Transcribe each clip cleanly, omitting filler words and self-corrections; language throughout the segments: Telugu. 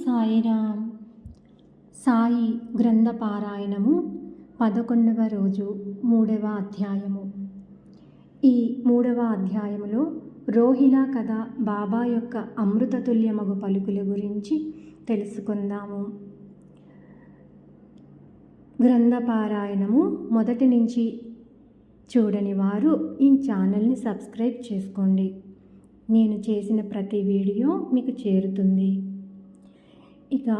సాయిరామ్. సాయి గ్రంథ పారాయణము 11వ రోజు 3వ అధ్యాయము. ఈ 3వ అధ్యాయములో రోహిలా కథ బాబా యొక్క అమృతతుల్యమగు పలుకుల గురించి తెలుసుకుందాము. గ్రంథ పారాయణము మొదటి నుంచి చూడని వారు ఈ ఛానల్ని సబ్స్క్రైబ్ చేసుకోండి. నేను చేసిన ప్రతి వీడియో మీకు చేరుతుంది. ఇక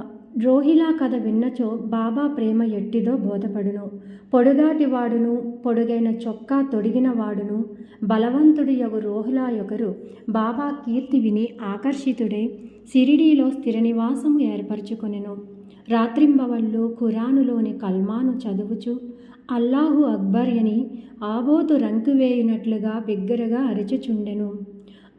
రోహిలా కథ విన్నచో బాబా ప్రేమ ఎట్టిదో బోధపడును. పొడుగాటి వాడును, పొడుగైన చొక్కా తొడిగిన వాడును, బలవంతుడు యగు రోహిలా యొకరు బాబా కీర్తి విని ఆకర్షితుడై సిరిడీలో స్థిర నివాసము ఏర్పరచుకొనెను. రాత్రింబవళ్ళు ఖురానులోని కల్మాను చదువుచు అల్లాహు అక్బర్ అని ఆబోతు రంకువేయునట్లుగా బిగ్గరగా అరచుచుండెను.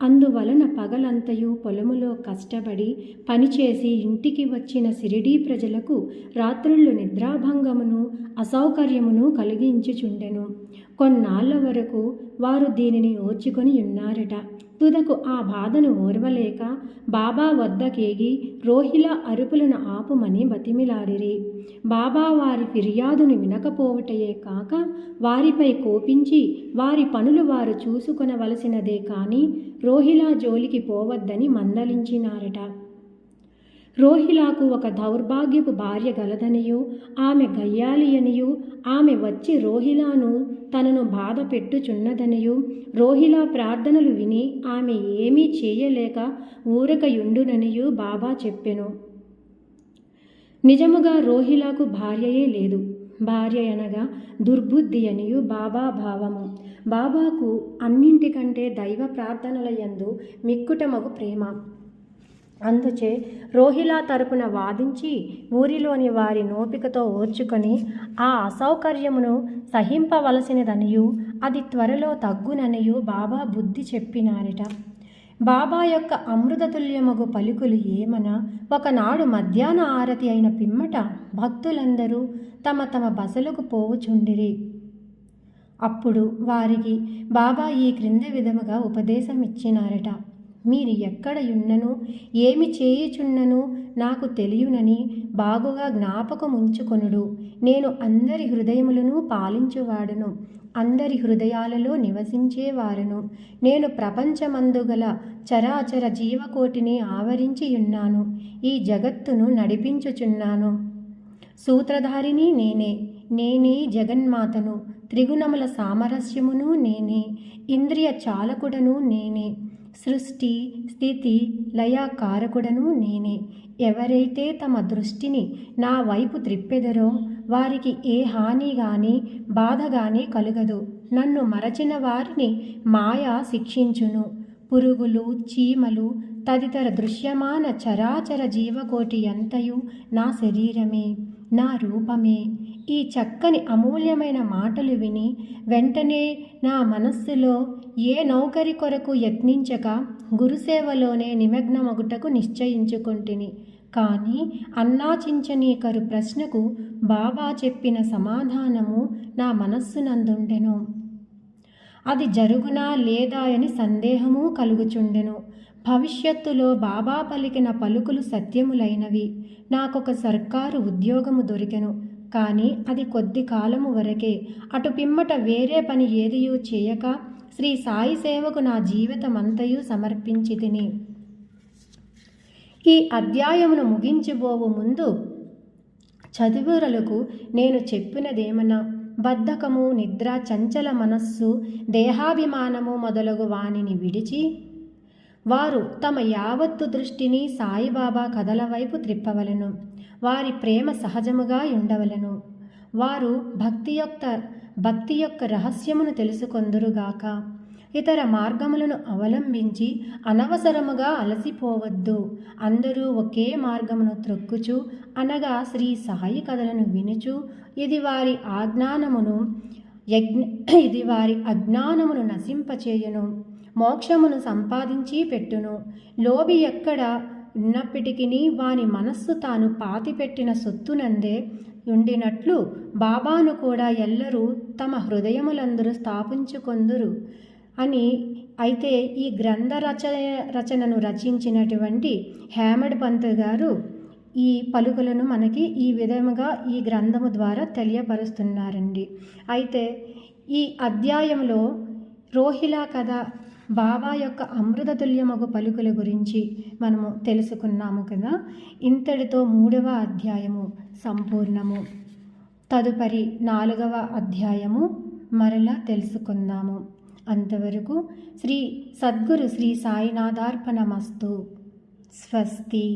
అందువలన పగలంతయు పొలములో కష్టపడి పనిచేసి ఇంటికి వచ్చిన సిరిడీ ప్రజలకు రాత్రుళ్ళు నిద్రాభంగమును అసౌకర్యమును కలిగించుచుండెను. కొన్నాళ్ల వరకు వారు దీనిని ఓర్చుకొని ఉన్నారట. తుదకు ఆ బాధను ఓర్వలేక బాబా వద్దకేగి రోహిలా అరుపులను ఆపుమని బతిమిలాడిరి. బాబా వారి ఫిర్యాదును వినకపోవటయే కాక వారిపై కోపించి వారి పనులు వారు చూసుకొనవలసినదే కానీ రోహిలా జోలికి పోవద్దని మందలించినారట. రోహిలాకు ఒక దౌర్భాగ్యపు భార్య గలదనియు ఆమె గయ్యాలి అనియు ఆమె వచ్చి రోహిలాను తనను బాధ పెట్టుచున్నదనియు రోహిలా ప్రార్థనలు విని ఆమె ఏమీ చేయలేక ఊరకయుండుననియు బాబా చెప్పెను. నిజముగా రోహిలాకు భార్యయే లేదు. భార్య అనగా దుర్బుద్ధి అనియు బాబా భావము. బాబాకు అన్నింటికంటే దైవ ప్రార్థనల యందు మిక్కుటమగు ప్రేమ. అందుచే రోహిలా తరపున వాదించి ఊరిలోని వారి నోపికతో ఓర్చుకొని ఆ అసౌకర్యమును సహింపవలసినదనియు అది త్వరలో తగ్గుననియు బాబా బుద్ధి చెప్పినారట. బాబా యొక్క అమృతతుల్యమగు పలుకులు ఏమన ఒకనాడు మధ్యాహ్న ఆరతి అయిన పిమ్మట భక్తులందరూ తమ తమ బసలకు పోవుచుండిరి. అప్పుడు వారికి బాబా ఈ క్రింది విధముగా ఉపదేశం ఇచ్చినారట. మీరు ఎక్కడ యున్నను ఏమి చేయుచున్నను నాకు తెలియనని బాగుగా జ్ఞాపకముంచుకొనుడు. నేను అందరి హృదయములను పాలించువాడును, అందరి హృదయాలలో నివసించేవారును. నేను ప్రపంచమందుగల చరాచర జీవకోటిని ఆవరించియున్నాను. ఈ జగత్తును నడిపించుచున్నాను. సూత్రధారిని నేనే. నేనే జగన్మాతను. త్రిగుణముల సామరస్యమును నేనే. ఇంద్రియ చాలకుడను నేనే. సృష్టి స్థితి లయకారకుడను నేనే. ఎవరైతే తమ దృష్టిని నా వైపు త్రిప్పెదరో వారికి ఏ హాని గాని బాధ గాని కలుగదు. నన్ను మరచిన వారిని మాయ శిక్షించును. పురుగులు, చీమలు తదితర దృశ్యమాన చరాచర జీవకోటి అంతయు నా శరీరమే, నా రూపమే. ఈ చక్కని అమూల్యమైన మాటలు విని వెంటనే నా మనస్సులో ఏ నౌకరి కొరకు యత్నించక గురుసేవలోనే నిమగ్నమగుటకు నిశ్చయించుకొంటిని. కానీ అన్నాచించనీకరు ప్రశ్నకు బాబా చెప్పిన సమాధానము నా మనస్సునందుండెను. అది జరుగునా లేదా అని సందేహము కలుగుచుండెను. భవిష్యత్తులో బాబా పలికిన పలుకులు సత్యములైనవి. నాకొక సర్కారు ఉద్యోగము దొరికెను. కానీ అది కొద్ది కాలము వరకే. అటు పిమ్మట వేరే పని ఏదియూ చేయక శ్రీ సాయి సేవకు నా జీవితమంతయు సమర్పించి తిని. ఈ అధ్యాయమును ముగించబోవు ముందు చదువురులకు నేను చెప్పినదేమన్నా బద్ధకము, నిద్ర, చంచల మనస్సు, దేహాభిమానము మొదలగు వానిని విడిచి వారు తమ యావత్తు దృష్టిని సాయిబాబా కథల వైపు త్రిప్పవలను. వారి ప్రేమ సహజముగా ఉండవలను. వారు భక్తి యొక్క రహస్యమును తెలుసుకొందురుగాక. ఇతర మార్గములను అవలంబించి అనవసరముగా అలసిపోవద్దు. అందరూ ఒకే మార్గమును త్రొక్కుచు అనగా శ్రీ సాయి కథలను వినుచు ఇది వారి అజ్ఞానమును నశింపచేయును, మోక్షమును సంపాదించి పెట్టును. లోబి ఎక్కడ ఉన్నప్పటికీ వాని మనస్సు తాను పాతిపెట్టిన సొత్తునందే ఉండినట్లు బాబాను కూడా ఎల్లరూ తమ హృదయములందరూ స్థాపించుకొందురు అని. అయితే ఈ గ్రంథ రచనను రచించినటువంటి హేమడ్ పంత్ గారు ఈ పలుకులను మనకి ఈ విధముగా ఈ గ్రంథము ద్వారా తెలియపరుస్తున్నారండి. అయితే ఈ అధ్యాయంలో రోహిలా కథ బాబా యొక్క అమృతతుల్యమగు పలుకుల గురించి మనము తెలుసుకున్నాము కదా. ఇంతటితో 3వ అధ్యాయము సంపూర్ణము. తదుపరి 4వ అధ్యాయము మరలా తెలుసుకుందాము. అంతవరకు శ్రీ సద్గురు శ్రీ సాయినాథార్పణమస్తు. స్వస్తి.